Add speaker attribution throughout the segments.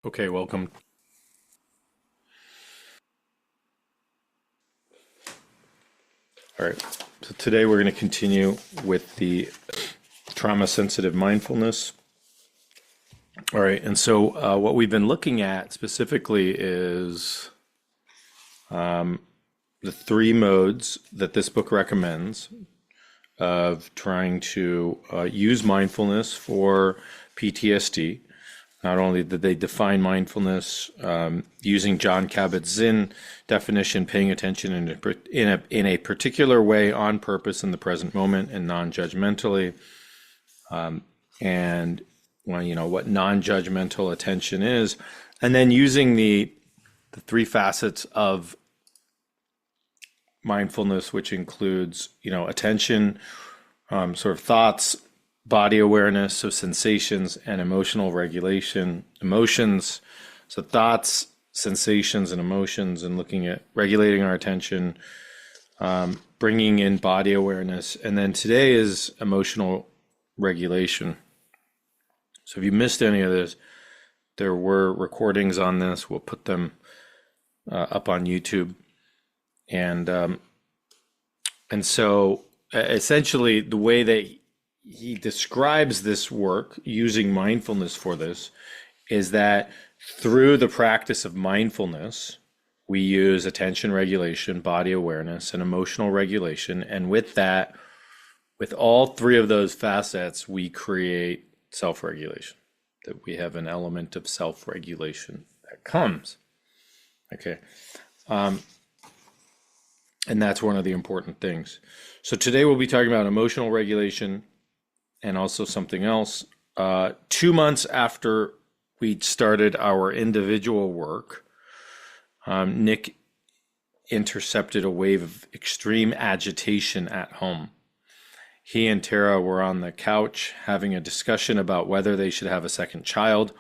Speaker 1: Okay, welcome. All right. So today we're going to continue with the trauma sensitive mindfulness. All right. And so what we've been looking at specifically is the three modes that this book recommends of trying to use mindfulness for PTSD. Not only did they define mindfulness using John Kabat-Zinn definition, paying attention in a particular way on purpose in the present moment and non-judgmentally, and well, what non-judgmental attention is, and then using the three facets of mindfulness, which includes attention, sort of thoughts, body awareness, so sensations, and emotional regulation. Emotions, so thoughts, sensations, and emotions, and looking at regulating our attention, bringing in body awareness. And then today is emotional regulation. So if you missed any of this, there were recordings on this. We'll put them up on YouTube. And so essentially the way that he describes this work using mindfulness for this is that through the practice of mindfulness, we use attention regulation, body awareness, and emotional regulation. And with that, with all three of those facets, we create self-regulation, that we have an element of self-regulation that comes. Okay. And that's one of the important things. So today we'll be talking about emotional regulation and also something else. 2 months after we'd started our individual work, Nick intercepted a wave of extreme agitation at home. He and Tara were on the couch having a discussion about whether they should have a second child,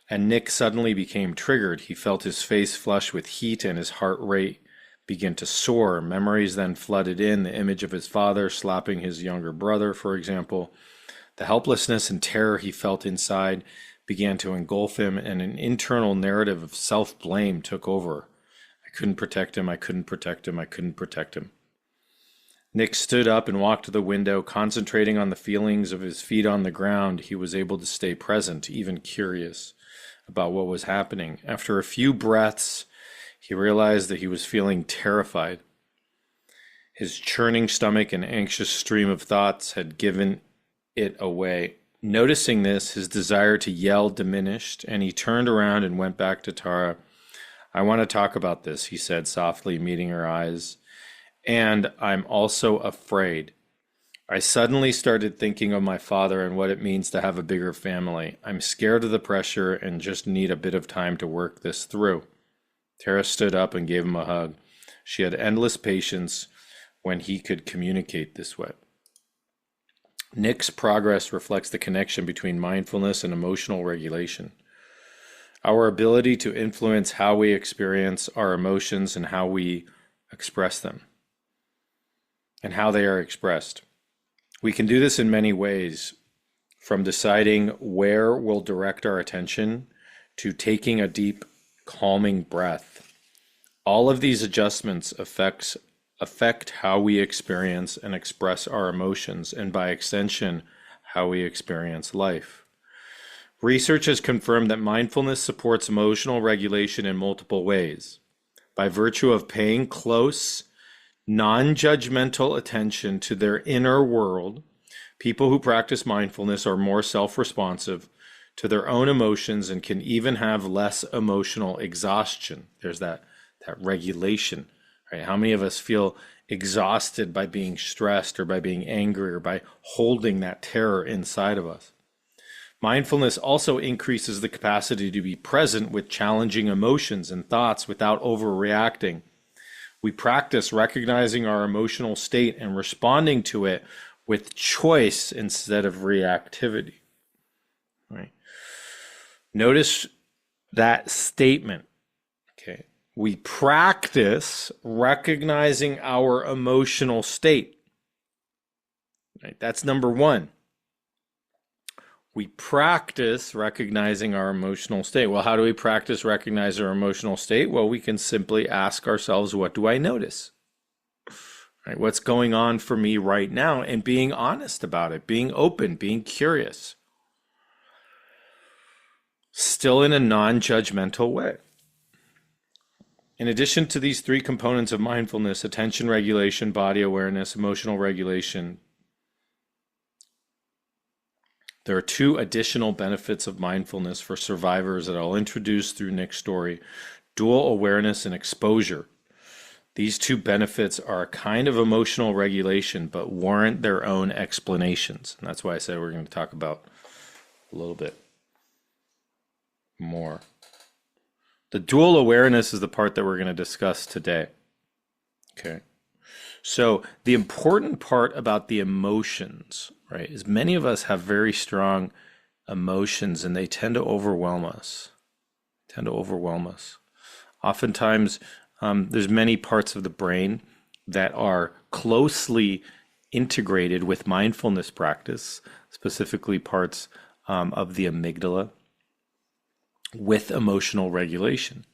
Speaker 1: and Nick suddenly became triggered. He felt his face flush with heat and his heart rate began to soar. Memories then flooded in, the image of his father slapping his younger brother, for example. The helplessness and terror he felt inside began to engulf him, and an internal narrative of self-blame took over. I couldn't protect him, I couldn't protect him, I couldn't protect him. Nick stood up and walked to the window, concentrating on the feelings of his feet on the ground. He was able to stay present, even curious about what was happening. After a few breaths, he realized that he was feeling terrified. His churning stomach and anxious stream of thoughts had given it away. Noticing this, his desire to yell diminished, and he turned around and went back to Tara. I want to talk about this, he said softly, meeting her eyes. And I'm also afraid. I suddenly started thinking of my father and what it means to have a bigger family. I'm scared of the pressure and just need a bit of time to work this through. Tara stood up and gave him a hug. She had endless patience when he could communicate this way. Nick's progress reflects the connection between mindfulness and emotional regulation. Our ability to influence how we experience our emotions and how we express them, and how they are expressed. We can do this in many ways, from deciding where we'll direct our attention to taking a deep, calming breath. All of these adjustments affect how we experience and express our emotions, and by extension, how we experience life. Research has confirmed that mindfulness supports emotional regulation in multiple ways. By virtue of paying close, non-judgmental attention to their inner world, people who practice mindfulness are more self-responsive to their own emotions and can even have less emotional exhaustion. There's that regulation, right? How many of us feel exhausted by being stressed or by being angry or by holding that terror inside of us? Mindfulness also increases the capacity to be present with challenging emotions and thoughts without overreacting. We practice recognizing our emotional state and responding to it with choice instead of reactivity. Right? Notice that statement. Okay. We practice recognizing our emotional state. Right? That's number one. We practice recognizing our emotional state. Well, how do we practice recognize our emotional state? Well, we can simply ask ourselves, what do I notice? Right? What's going on for me right now? And being honest about it, being open, being curious. Still in a non-judgmental way. In addition to these three components of mindfulness, attention regulation, body awareness, emotional regulation, there are two additional benefits of mindfulness for survivors that I'll introduce through Nick's story: dual awareness and exposure. These two benefits are a kind of emotional regulation, but warrant their own explanations. And that's why I said we're going to talk about a little bit more. The dual awareness is the part that we're going to discuss today. Okay. So the important part about the emotions, right, is many of us have very strong emotions and they tend to overwhelm us. Oftentimes, there's many parts of the brain that are closely integrated with mindfulness practice, specifically parts of the amygdala with emotional regulation.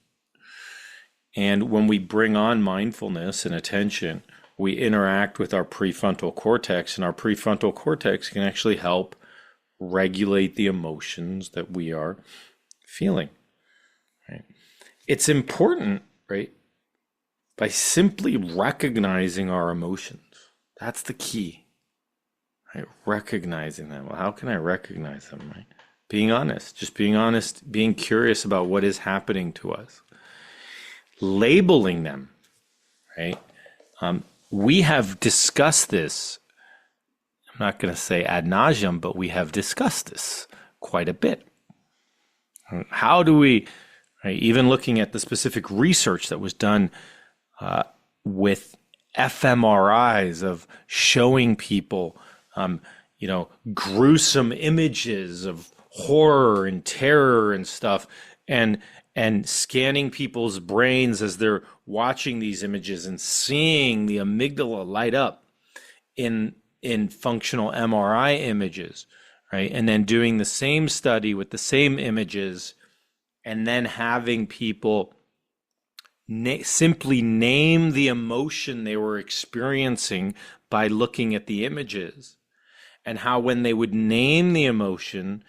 Speaker 1: And when we bring on mindfulness and attention, we interact with our prefrontal cortex, and our prefrontal cortex can actually help regulate the emotions that we are feeling. Right? It's important, right, by simply recognizing our emotions. That's the key. Right? Recognizing them. Well, how can I recognize them? Right? Being honest, just being honest, being curious about what is happening to us. Labeling them, right? We have discussed this. I'm not going to say ad nauseum, but we have discussed this quite a bit. How do we, right, even looking at the specific research that was done with fMRIs of showing people, gruesome images of horror and terror and stuff, and scanning people's brains as they're watching these images and seeing the amygdala light up in functional MRI images, right? And then doing the same study with the same images, and then having people simply name the emotion they were experiencing by looking at the images, and how when they would name the emotion,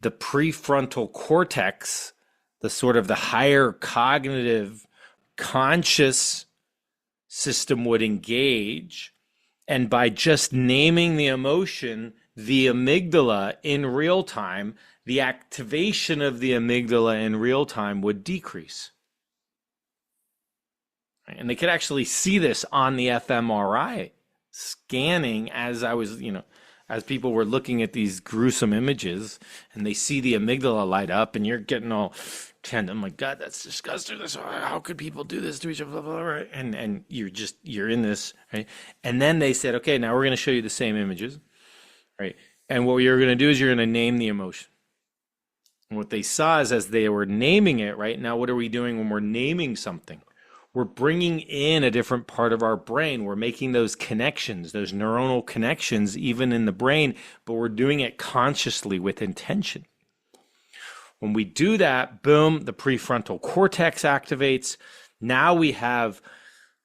Speaker 1: the prefrontal cortex, the sort of the higher cognitive conscious system, would engage. And by just naming the emotion, the amygdala in real time, the activation of the amygdala in real time would decrease. And they could actually see this on the fMRI scanning as I was, as people were looking at these gruesome images, and they see the amygdala light up, and you're getting all tense. Oh my God, that's disgusting. How could people do this to each other? Blah, blah, blah. And you're in this, right? And then they said, okay, now we're going to show you the same images, right? And what you're going to do is you're going to name the emotion. And what they saw is, as they were naming it, right? Now, what are we doing when we're naming something? We're bringing in a different part of our brain. We're making those connections, those neuronal connections, even in the brain, but we're doing it consciously with intention. When we do that, boom, the prefrontal cortex activates. Now we have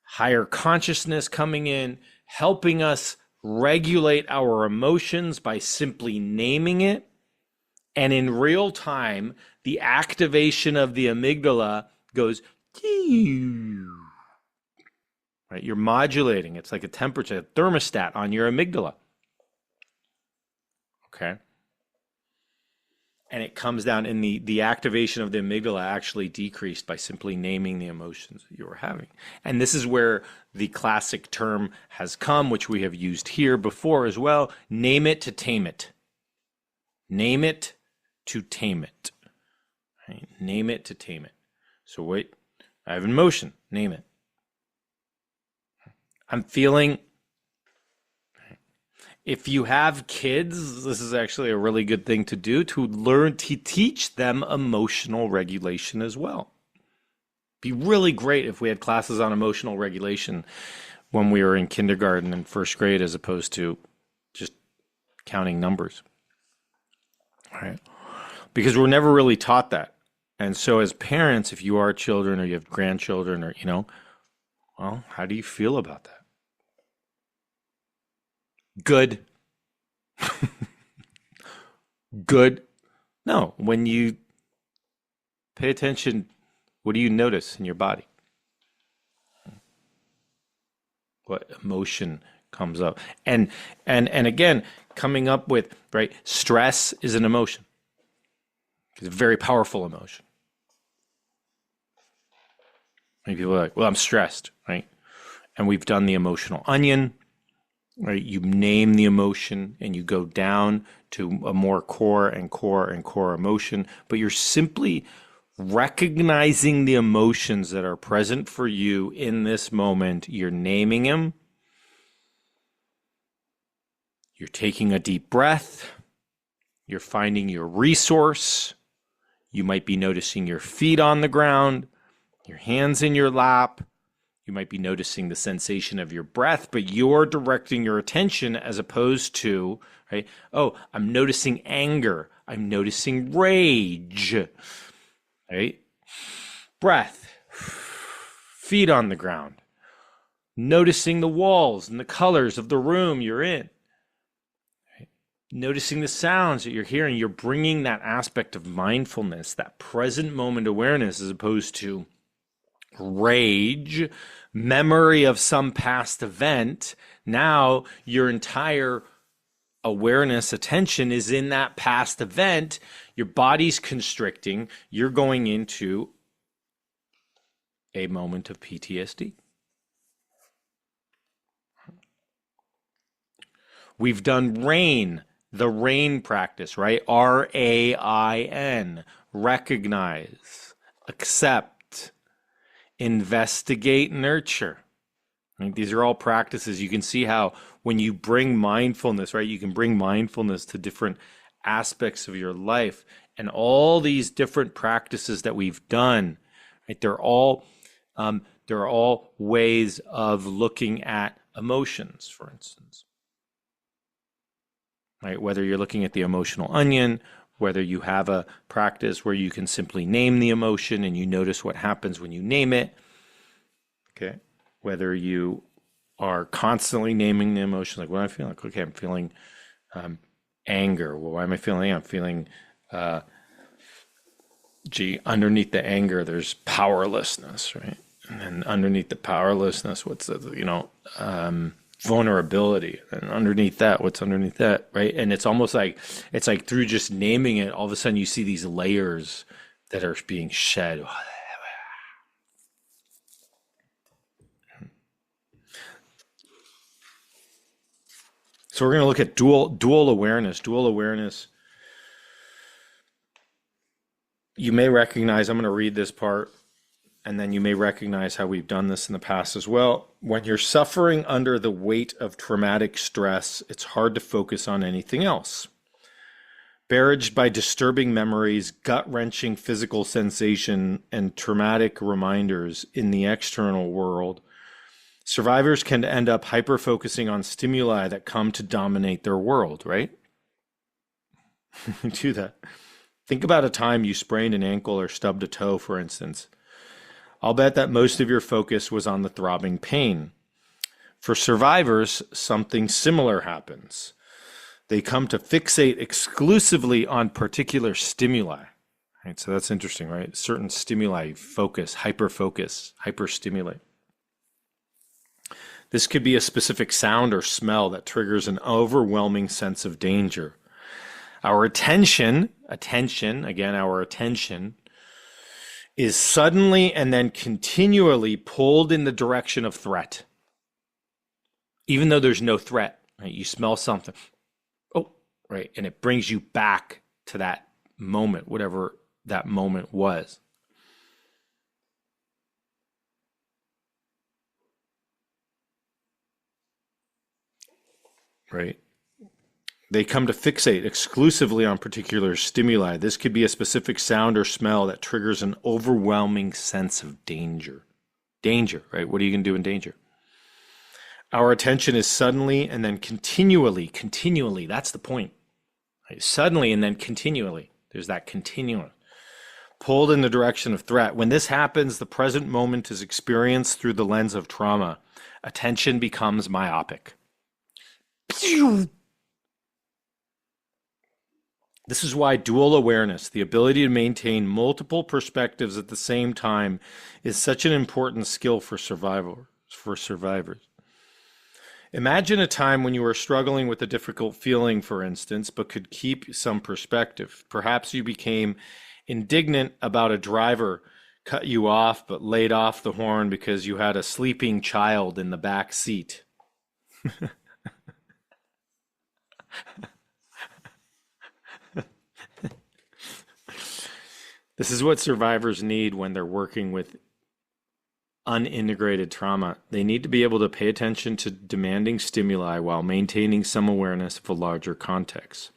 Speaker 1: higher consciousness coming in, helping us regulate our emotions by simply naming it. And in real time, the activation of the amygdala goes, right? You're modulating. It's like a temperature, a thermostat on your amygdala. Okay. And it comes down, and the activation of the amygdala actually decreased by simply naming the emotions that you were having. And this is where the classic term has come, which we have used here before as well: name it to tame it. Name it to tame it. Right? Name it to tame it. So wait, I have an emotion. Name it. I'm feeling. If you have kids, this is actually a really good thing to do, to learn to teach them emotional regulation as well. Be really great if we had classes on emotional regulation when we were in kindergarten and first grade, as opposed to just counting numbers. right? Because we're never really taught that. And so as parents, if you are children or you have grandchildren or, well, how do you feel about that? Good. Good. No, when you pay attention, what do you notice in your body? What emotion comes up? And again, coming up with, right, stress is an emotion. It's a very powerful emotion. Many people are like, well, I'm stressed, right? And we've done the emotional onion, right? You name the emotion and you go down to a more core and core and core emotion, but you're simply recognizing the emotions that are present for you in this moment. You're naming them. You're taking a deep breath. You're finding your resource. You might be noticing your feet on the ground, your hands in your lap. You might be noticing the sensation of your breath, but you're directing your attention as opposed to, right? Oh, I'm noticing anger. I'm noticing rage, right? Breath, feet on the ground, noticing the walls and the colors of the room you're in, right? Noticing the sounds that you're hearing. You're bringing that aspect of mindfulness, that present moment awareness, as opposed to rage, memory of some past event. Now your entire awareness, attention is in that past event. Your body's constricting. You're going into a moment of PTSD. We've done RAIN, the RAIN practice, right? RAIN, recognize, accept, investigate, nurture. Right? These are all practices. You can see how when you bring mindfulness, right, you can bring mindfulness to different aspects of your life. And all these different practices that we've done, right, they're all ways of looking at emotions, for instance. Right? Whether you're looking at the emotional onion, whether you have a practice where you can simply name the emotion and you notice what happens when you name it. Okay. Whether you are constantly naming the emotion, like what am I feeling? Like, okay, I'm feeling anger. Well, why am I feeling? I'm feeling, underneath the anger, there's powerlessness, right? And then underneath the powerlessness, what's the, vulnerability, and underneath that, what's underneath that, right? And it's almost like through just naming it, all of a sudden you see these layers that are being shed. So we're going to look at dual awareness. Dual awareness. You may recognize, I'm going to read this part, and then you may recognize how we've done this in the past as well. When you're suffering under the weight of traumatic stress, it's hard to focus on anything else. Barraged by disturbing memories, gut-wrenching physical sensation, and traumatic reminders in the external world, survivors can end up hyper-focusing on stimuli that come to dominate their world, right? Do that. Think about a time you sprained an ankle or stubbed a toe, for instance. I'll bet that most of your focus was on the throbbing pain. For survivors, something similar happens. They come to fixate exclusively on particular stimuli. Right? So that's interesting, right? Certain stimuli, focus, hyperstimulate. This could be a specific sound or smell that triggers an overwhelming sense of danger. Our attention, is suddenly and then continually pulled in the direction of threat. Even though there's no threat, right? You smell something, oh, right, and it brings you back to that moment, whatever that moment was. Right? They come to fixate exclusively on particular stimuli. This could be a specific sound or smell that triggers an overwhelming sense of danger. Danger, right? What are you going to do in danger? Our attention is suddenly and then continually, that's the point. right? Suddenly and then continually. There's that continuum. Pulled in the direction of threat. When this happens, the present moment is experienced through the lens of trauma. Attention becomes myopic. This is why dual awareness, the ability to maintain multiple perspectives at the same time, is such an important skill for survivors. Imagine a time when you were struggling with a difficult feeling, for instance, but could keep some perspective. Perhaps you became indignant about a driver cut you off but laid off the horn because you had a sleeping child in the back seat. This is what survivors need when they're working with unintegrated trauma. They need to be able to pay attention to demanding stimuli while maintaining some awareness of a larger context.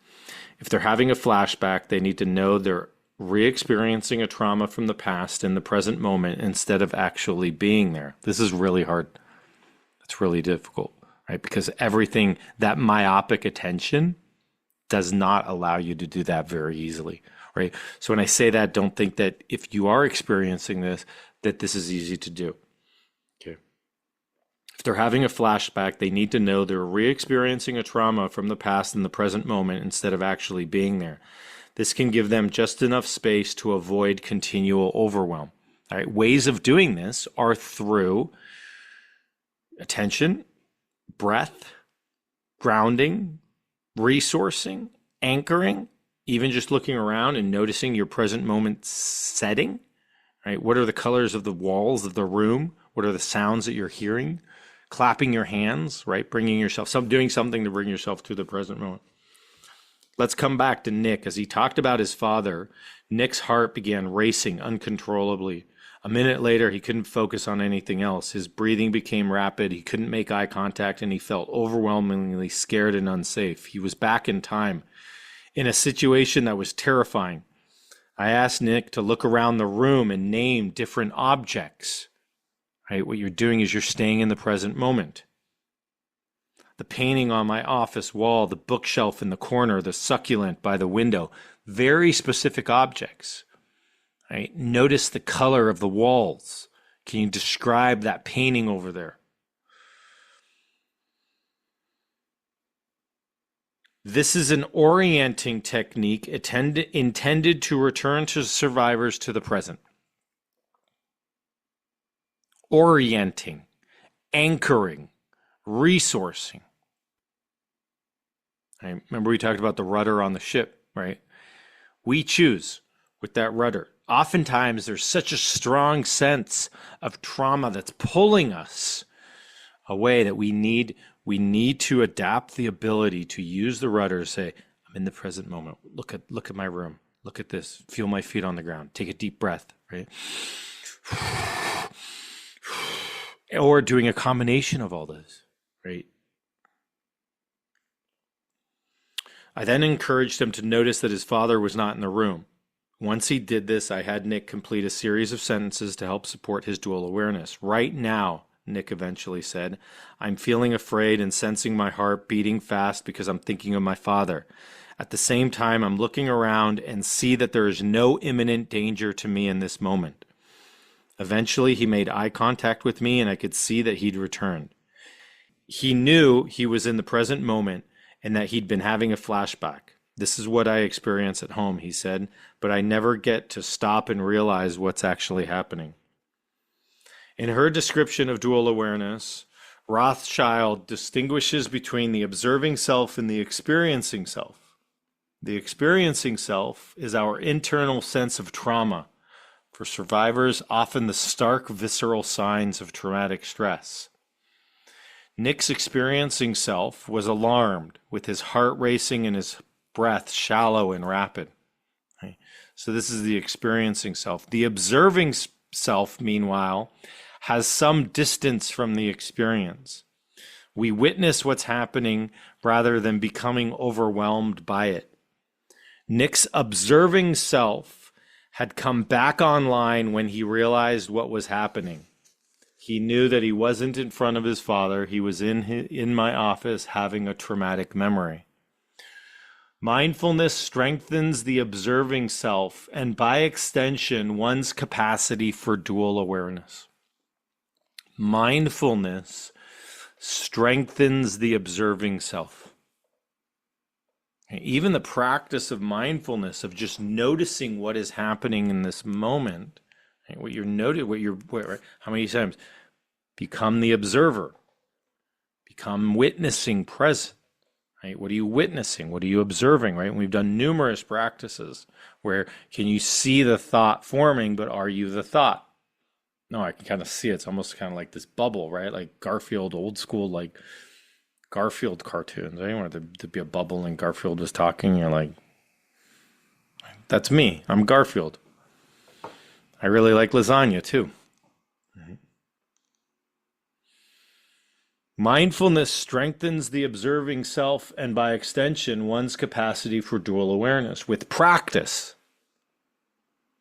Speaker 1: If they're having a flashback, they need to know they're re-experiencing a trauma from the past in the present moment instead of actually being there. This is really hard. It's really difficult, right? Because everything, that myopic attention does not allow you to do that very easily, right? So when I say that, don't think that if you are experiencing this, that this is easy to do. Okay. If they're having a flashback, they need to know they're re-experiencing a trauma from the past in the present moment instead of actually being there. This can give them just enough space to avoid continual overwhelm. All right. Ways of doing this are through attention, breath, grounding, resourcing, anchoring, even just looking around and noticing your present moment setting. Right? What are the colors of the walls of the room? What are the sounds that you're hearing? Clapping your hands, right? Bringing yourself, doing something to bring yourself to the present moment. Let's come back to Nick. As he talked about his father, Nick's heart began racing uncontrollably. A minute later, he couldn't focus on anything else. His breathing became rapid. He couldn't make eye contact, and he felt overwhelmingly scared and unsafe. He was back in time, in a situation that was terrifying. I asked Nick to look around the room and name different objects. Right? What you're doing is you're staying in the present moment. The painting on my office wall, the bookshelf in the corner, the succulent by the window, very specific objects. Right? Notice the color of the walls. Can you describe that painting over there? This is an orienting technique intended to return to survivors to the present. Orienting, anchoring, resourcing. I remember we talked about the rudder on the ship, right? We choose with that rudder. Oftentimes there's such a strong sense of trauma that's pulling us away that we need to adapt the ability to use the rudder to say, I'm in the present moment. Look at my room. Look at this. Feel my feet on the ground. Take a deep breath, right? Or doing a combination of all this, right? I then encouraged him to notice that his father was not in the room. Once he did this, I had Nick complete a series of sentences to help support his dual awareness. Right now, Nick eventually said, I'm feeling afraid and sensing my heart beating fast because I'm thinking of my father. At the same time, I'm looking around and see that there is no imminent danger to me in this moment. Eventually, he made eye contact with me and I could see that he'd returned. He knew he was in the present moment and that he'd been having a flashback. This is what I experience at home, he said, but I never get to stop and realize what's actually happening. In her description of dual awareness, Rothschild distinguishes between the observing self and the experiencing self. The experiencing self is our internal sense of trauma. For survivors, often the stark visceral signs of traumatic stress. Nick's experiencing self was alarmed, with his heart racing and his breath shallow and rapid. Right? So this is the experiencing self. The observing self, meanwhile, has some distance from the experience. We witness what's happening rather than becoming overwhelmed by it. Nick's observing self had come back online when he realized what was happening. He knew that he wasn't in front of his father. He was in my office having a traumatic memory. Mindfulness strengthens the observing self and, by extension, one's capacity for dual awareness. Mindfulness strengthens the observing self. Even the practice of mindfulness, of just noticing what is happening in this moment, what you're noting, how many times? Become the observer. Become witnessing present. Right? What are you witnessing? What are you observing? Right? And we've done numerous practices where can you see the thought forming, but are you the thought? No, I can kind of see it. It's almost kind of like this bubble, right? Like Garfield, old school, like Garfield cartoons. I wanted to be a bubble and Garfield was talking. You're like, that's me. I'm Garfield. I really like lasagna too. Mindfulness strengthens the observing self and, by extension, one's capacity for dual awareness with practice.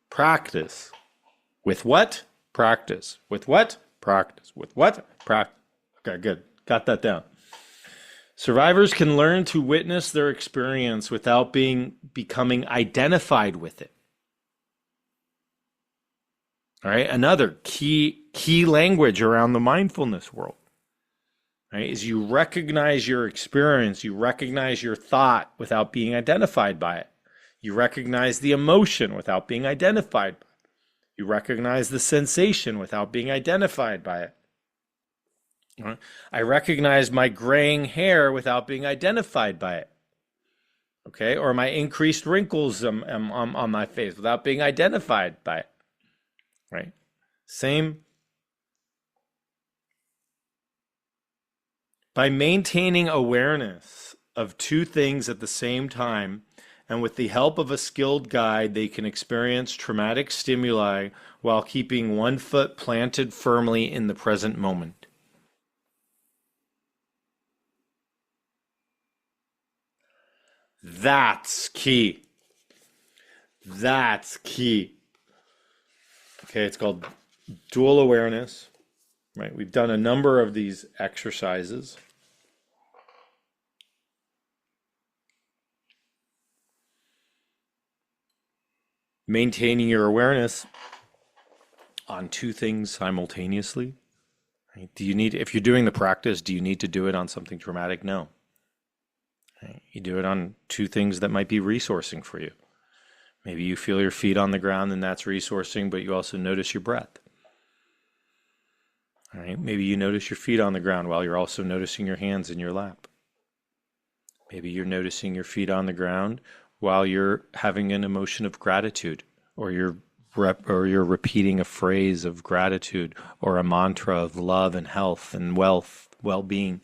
Speaker 1: Practice. With what? Practice. With what? Practice. With what? Practice. Okay, good. Got that down. Survivors can learn to witness their experience without becoming identified with it. All right, another key language around the mindfulness world. Right, is you recognize your experience, you recognize your thought without being identified by it. You recognize the emotion without being identified by it. You recognize the sensation without being identified by it. Right? I recognize my graying hair without being identified by it. Okay, or my increased wrinkles on my face without being identified by it. Right? Same. By maintaining awareness of two things at the same time, and with the help of a skilled guide, they can experience traumatic stimuli while keeping one foot planted firmly in the present moment. That's key. That's key. Okay, it's called dual awareness. Right, we've done a number of these exercises. Maintaining your awareness on two things simultaneously. Right? If you're doing the practice, do you need to do it on something traumatic? No. Right? You do it on two things that might be resourcing for you. Maybe you feel your feet on the ground and that's resourcing, but you also notice your breath. All right, maybe you notice your feet on the ground while you're also noticing your hands in your lap. Maybe you're noticing your feet on the ground while you're having an emotion of gratitude, or you're repeating a phrase of gratitude, or a mantra of love and health and wealth, well-being.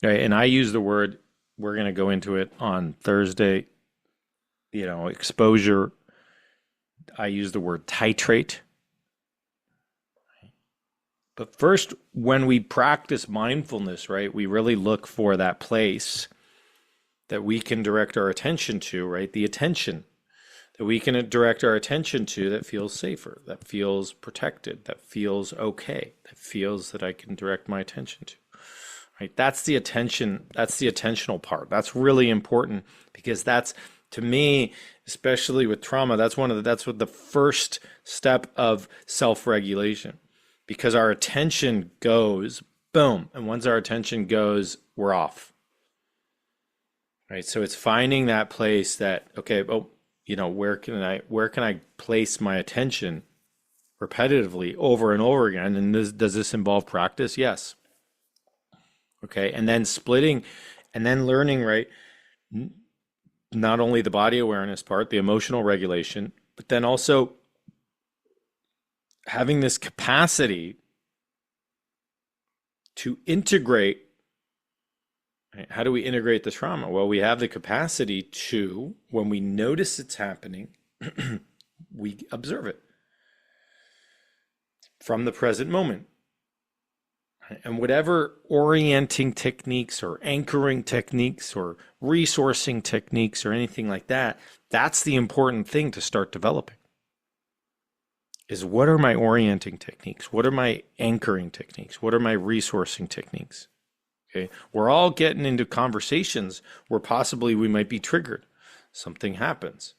Speaker 1: Right, and I use the word, we're going to go into it on Thursday, exposure. I use the word titrate. But first, when we practice mindfulness, right, we really look for that place that we can direct our attention to, right? The attention that we can direct our attention to that feels safer, that feels protected, that feels okay, that feels that I can direct my attention to. Right? That's the attention. That's the attentional part. That's really important, because that's, to me, especially with trauma, that's what the first step of self-regulation, because our attention goes boom, and once our attention goes, we're off. Right? So it's finding that place that, okay, where can I place my attention repetitively over and over again? And does this involve practice? Yes. Okay, and then splitting, and then learning, right, not only the body awareness part, the emotional regulation, but then also having this capacity to integrate. Right? How do we integrate the trauma? Well, we have the capacity to, when we notice it's happening, we observe it from the present moment. And whatever orienting techniques or anchoring techniques or resourcing techniques or anything like that, that's the important thing to start developing. is what are my orienting techniques? What are my anchoring techniques? What are my resourcing techniques? Okay. We're all getting into conversations where possibly we might be triggered. Something happens,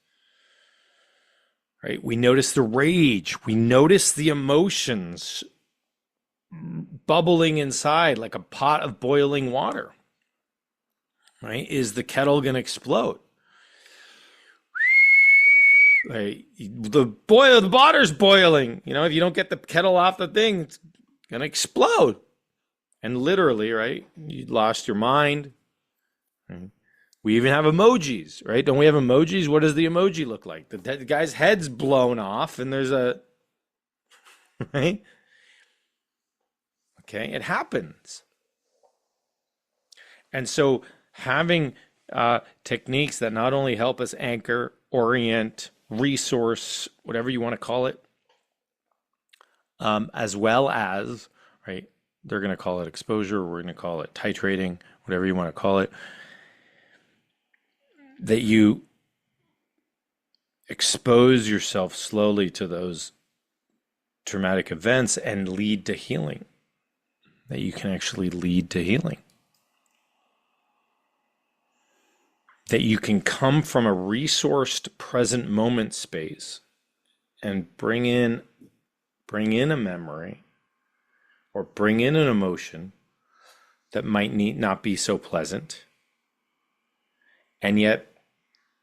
Speaker 1: right? We notice the rage. We notice the emotions bubbling inside like a pot of boiling water, right? Is the kettle going to explode? Right? The water's boiling. If you don't get the kettle off the thing, it's going to explode. And literally, right? You lost your mind. Right? We even have emojis, right? Don't we have emojis? What does the emoji look like? The guy's head's blown off and there's a, right? Okay, it happens. And so having techniques that not only help us anchor, orient, resource, whatever you want to call it, as well as, right, they're going to call it exposure, we're going to call it titrating, whatever you want to call it, that you expose yourself slowly to those traumatic events and lead to healing, that you can actually lead to healing. That you can come from a resourced present moment space and bring in a memory or bring in an emotion that might not be so pleasant, and yet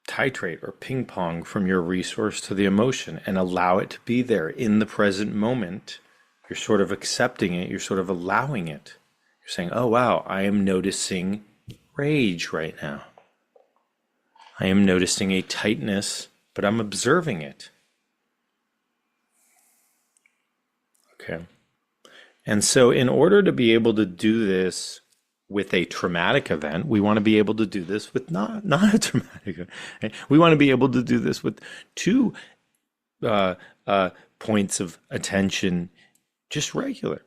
Speaker 1: titrate or ping pong from your resource to the emotion and allow it to be there in the present moment. You're sort of accepting it. You're sort of allowing it. You're saying, oh, wow, I am noticing rage right now. I am noticing a tightness, but I'm observing it. Okay. And so in order to be able to do this with a traumatic event, we want to be able to do this with not a traumatic event. Right? We want to be able to do this with two points of attention, just regular.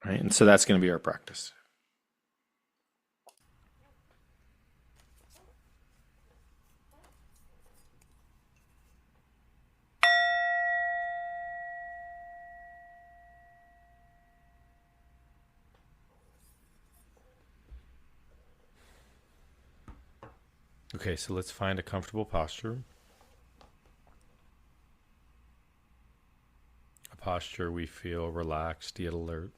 Speaker 1: Right? And so that's going to be our practice. Okay, so let's find a comfortable posture. A posture we feel relaxed yet alert.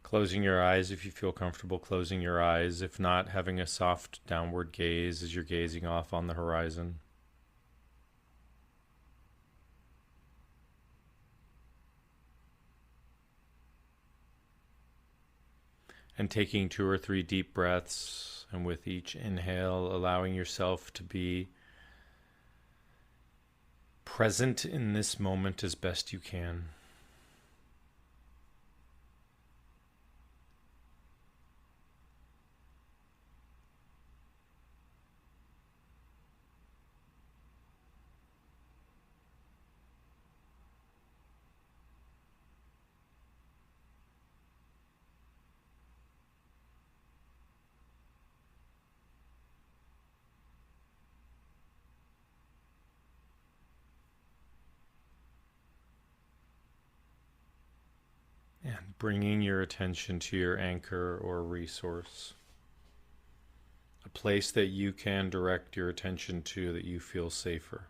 Speaker 1: Closing your eyes if you feel comfortable closing your eyes. If not, having a soft downward gaze as you're gazing off on the horizon. And taking 2 or 3 deep breaths, and with each inhale, allowing yourself to be present in this moment as best you can. And bringing your attention to your anchor or resource, a place that you can direct your attention to that you feel safer.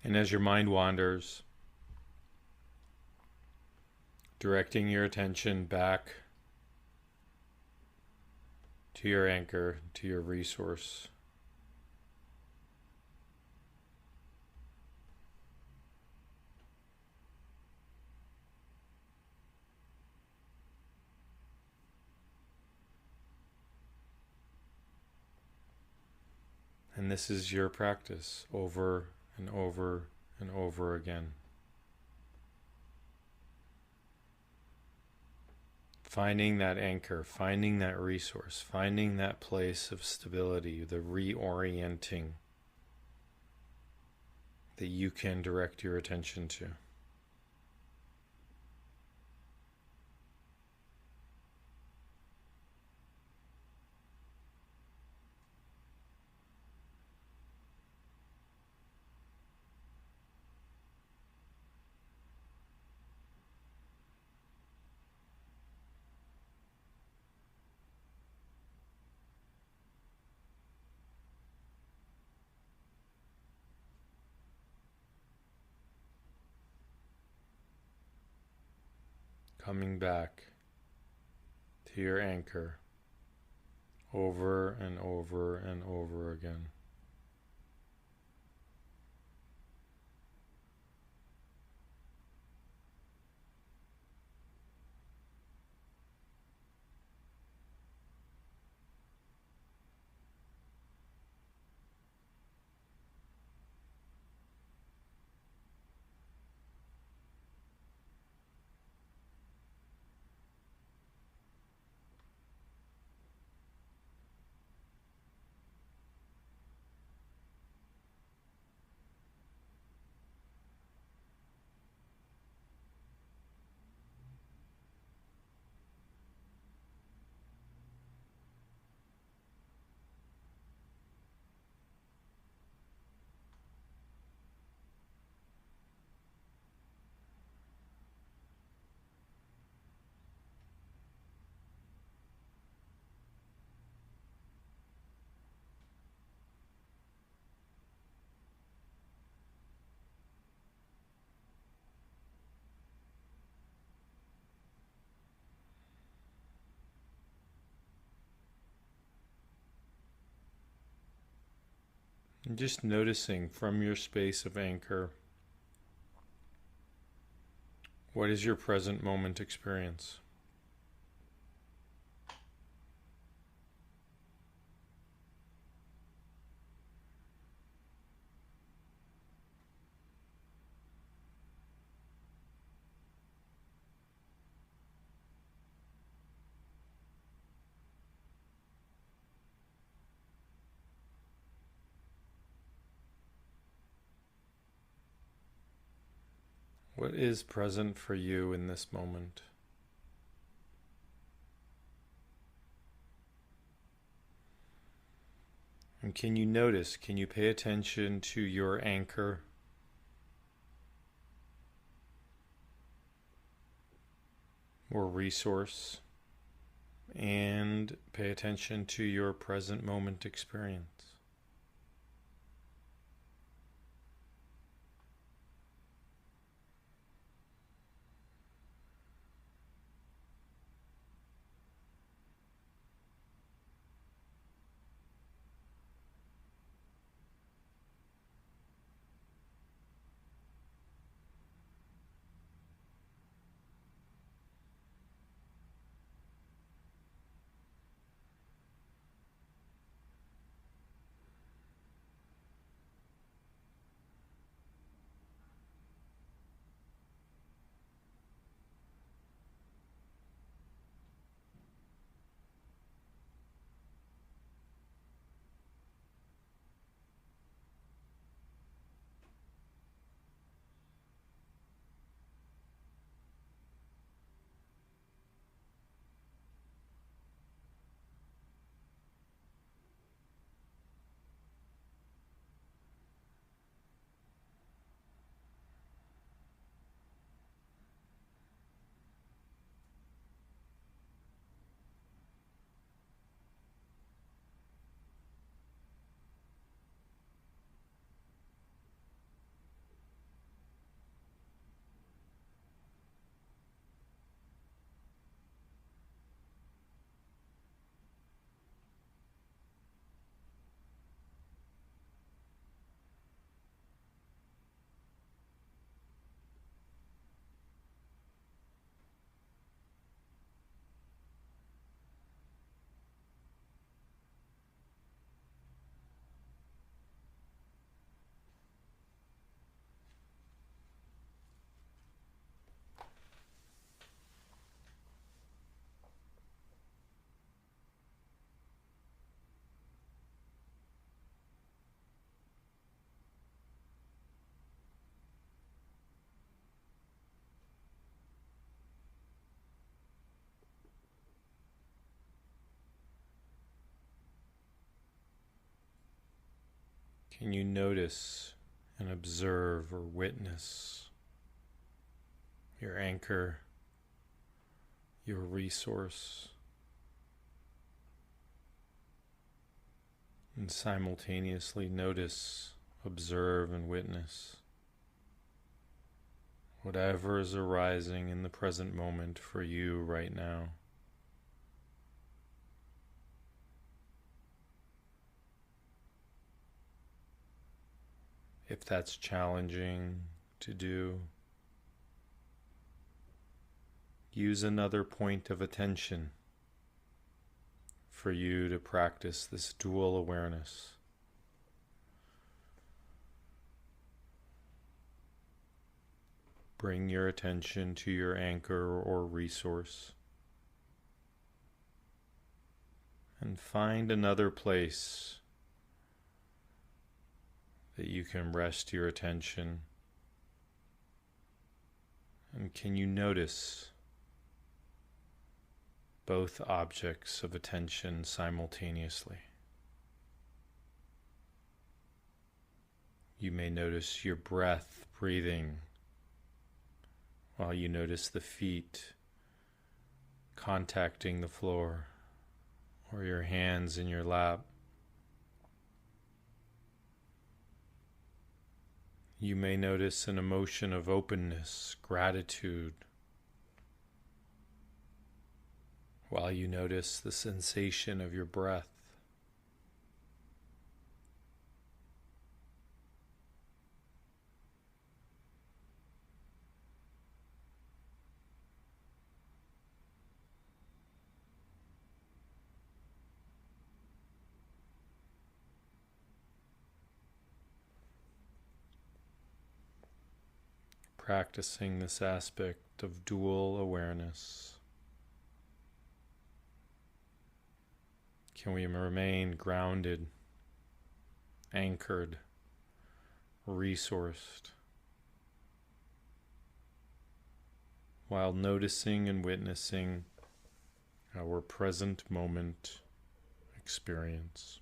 Speaker 1: And as your mind wanders, directing your attention back to your anchor, to your resource. And this is your practice over and over and over again. finding that anchor, finding that resource, finding that place of stability, the reorienting that you can direct your attention to. Coming back to your anchor over and over and over again. And just noticing from your space of anchor, what is your present moment experience? What is present for you in this moment? And can you notice, can you pay attention to your anchor? Or resource? And pay attention to your present moment experience. Can you notice and observe or witness your anchor, your resource, and simultaneously notice, observe, and witness whatever is arising in the present moment for you right now? If that's challenging to do, use another point of attention for you to practice this dual awareness. Bring your attention to your anchor or resource and find another place that you can rest your attention. And can you notice both objects of attention simultaneously? You may notice your breath, breathing, while you notice the feet contacting the floor or your hands in your lap. You may notice an emotion of openness, gratitude, while you notice the sensation of your breath. Practicing this aspect of dual awareness, can we remain grounded, anchored, resourced, while noticing and witnessing our present moment experience.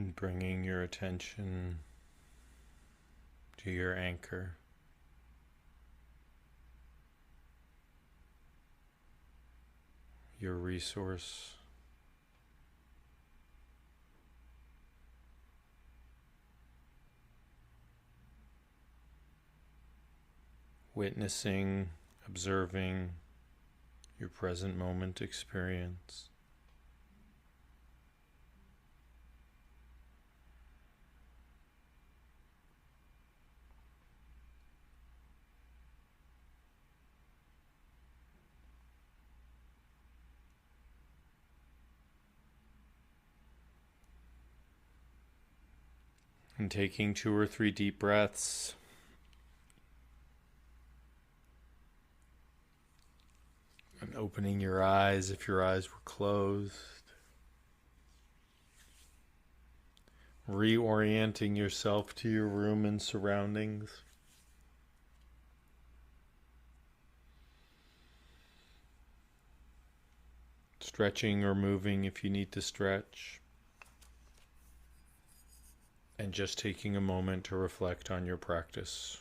Speaker 1: And bringing your attention to your anchor. Your resource. Witnessing, observing your present moment experience. And taking 2 or 3 deep breaths. And opening your eyes if your eyes were closed. Reorienting yourself to your room and surroundings. Stretching or moving if you need to stretch. And just taking a moment to reflect on your practice.